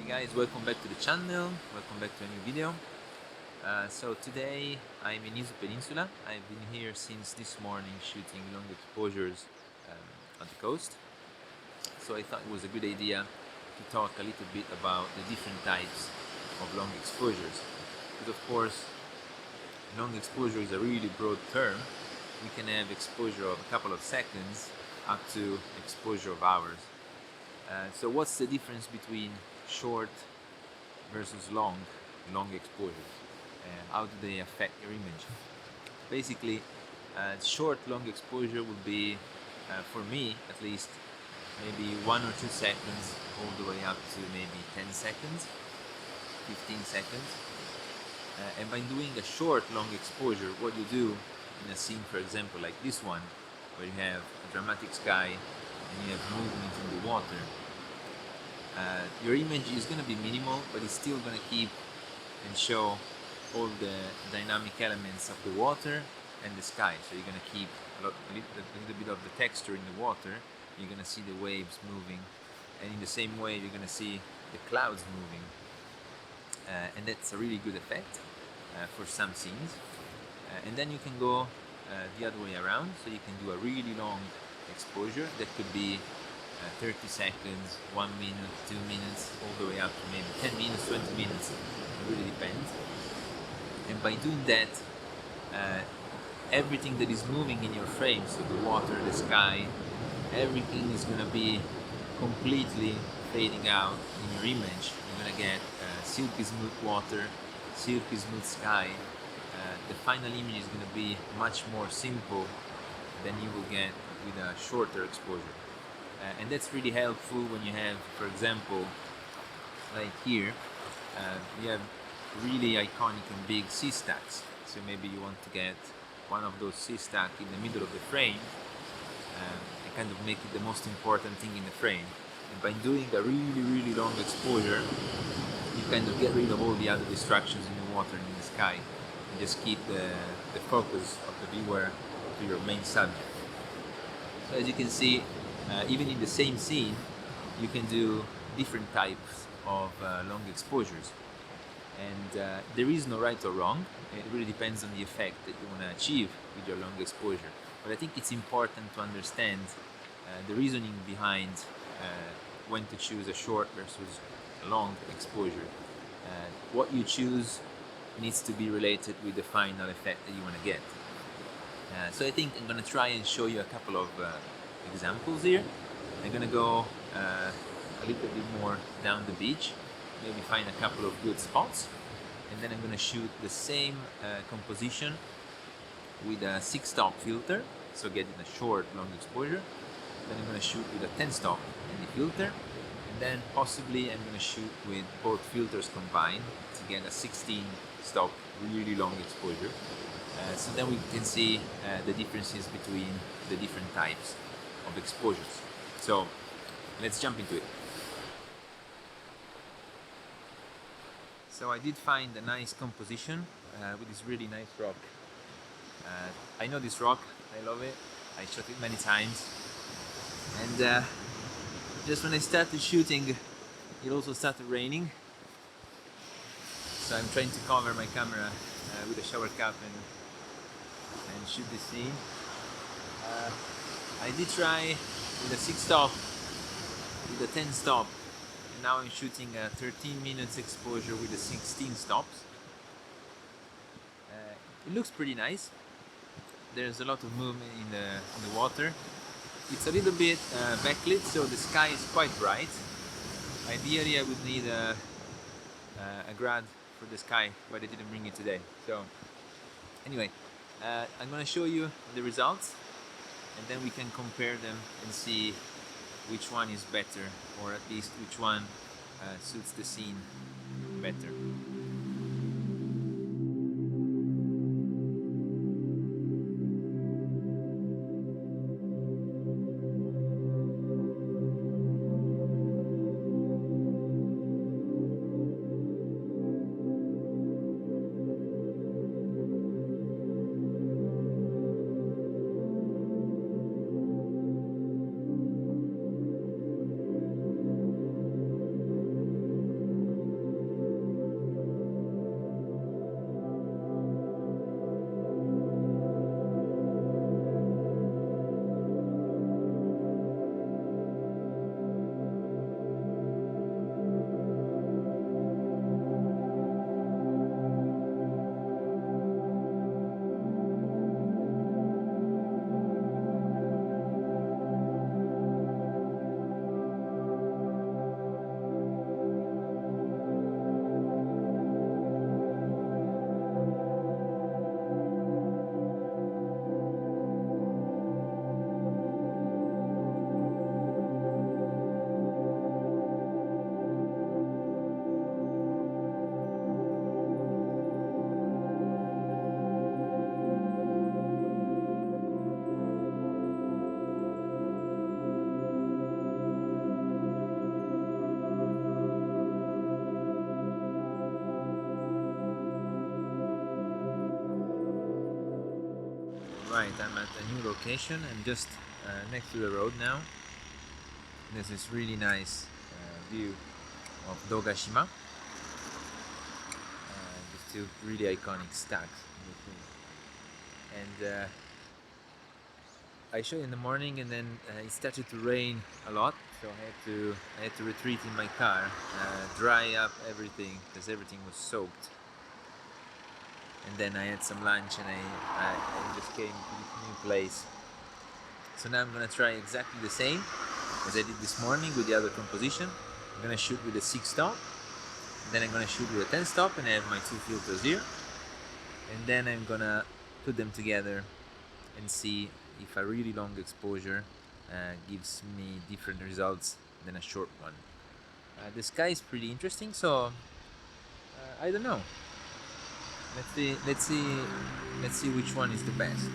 Hey guys, welcome back to the channel, welcome back to a new video. So today I'm in Izu Peninsula. I've been here since this morning shooting long exposures on the coast. So I thought it was a good idea to talk a little bit about the different types of long exposures. Because of course, long exposure is a really broad term. We can have exposure of a couple of seconds up to exposure of hours. So what's the difference between short versus long exposures, and how do they affect your image? Basically, short long exposure would be, for me at least, maybe 1 or 2 seconds all the way up to maybe 10 seconds, 15 seconds. And by doing a short long exposure, what you do in a scene, for example, like this one, where you have a dramatic sky and you have movement in the water, your image is going to be minimal, but it's still going to keep and show all the dynamic elements of the water and the sky. So you're going to keep a little bit of the texture in the water. You're going to see the waves moving, and in the same way you're going to see the clouds moving, and that's a really good effect for some scenes. And then you can go the other way around, so you can do a really long exposure that could be 30 seconds, 1 minute, 2 minutes, all the way up to maybe 10 minutes, 20 minutes. It really depends. And by doing that, everything that is moving in your frame, so the water, the sky, everything is going to be completely fading out in your image. You're going to get silky smooth water, silky smooth sky. The final image is going to be much more simple than you will get with a shorter exposure. And that's really helpful when you have, for example, like here, you have really iconic and big sea stacks. So maybe you want to get one of those sea stacks in the middle of the frame and kind of make it the most important thing in the frame. And by doing a really long exposure, you kind of get rid of all the other distractions in the water and in the sky, and just keep the focus of the viewer to your main subject. So as you can see, even in the same scene, you can do different types of long exposures. And there is no right or wrong. It really depends on the effect that you want to achieve with your long exposure. But I think it's important to understand the reasoning behind when to choose a short versus a long exposure. What you choose needs to be related with the final effect that you want to get. So I think I'm going to try and show you a couple of examples here. I'm going to go a little bit more down the beach, maybe find a couple of good spots, and then I'm going to shoot the same composition with a 6-stop filter, so getting a short long exposure. Then I'm going to shoot with a 10-stop and the filter, and then possibly I'm going to shoot with both filters combined to get a 16-stop really long exposure. So then we can see the differences between the different types of exposures. So let's jump into it. So I did find a nice composition with this really nice rock. I know this rock, I love it, I shot it many times, and just when I started shooting it also started raining, so I'm trying to cover my camera with a shower cap and shoot this scene. I did try with a 6-stop, with a 10-stop, and now I'm shooting a 13 minutes exposure with a 16 stops. It looks pretty nice. There's a lot of movement in the water. It's a little bit backlit, so the sky is quite bright. Ideally I would need a grad for the sky, but I didn't bring it today. So anyway, I'm going to show you the results, and then we can compare them and see which one is better, or at least which one suits the scene better. Right, I'm at a new location. I'm just next to the road now. There's this really nice view of Dogashima. These two really iconic stacks in between. And I showed in the morning, and then it started to rain a lot, so I had to retreat in my car, dry up everything because everything was soaked. And then I had some lunch, and I just came to this new place. So now I'm gonna try exactly the same as I did this morning with the other composition. I'm gonna shoot with a 6 stop, then I'm gonna shoot with a 10 stop, and I have my two filters here. And then I'm gonna put them together and see if a really long exposure gives me different results than a short one. The sky is pretty interesting, so I don't know. Let's see which one is the best.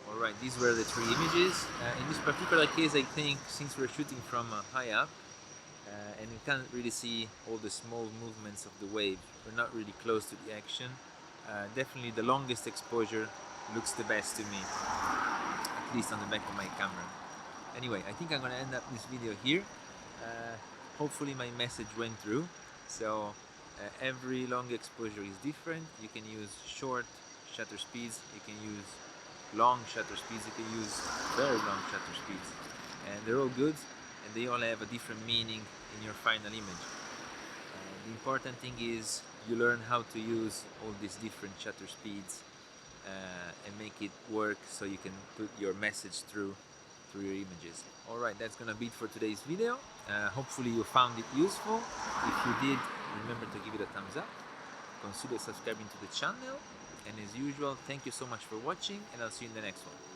Alright, these were the three images. In this particular case, I think since we're shooting from high up, and we can't really see all the small movements of the wave, we're not really close to the action. Definitely the longest exposure looks the best to me, at least on the back of my camera. Anyway, I think I'm gonna end up this video here. Hopefully my message went through. So every long exposure is different. You can use short shutter speeds, you can use long shutter speeds, you can use very long shutter speeds, and they're all good, and they all have a different meaning in your final image. The important thing is you learn how to use all these different shutter speeds and make it work so you can put your message through your images. Alright, that's gonna be it for today's video. Hopefully you found it useful. If you did, remember to give it a thumbs up, consider subscribing to the channel, and as usual, thank you so much for watching, and I'll see you in the next one.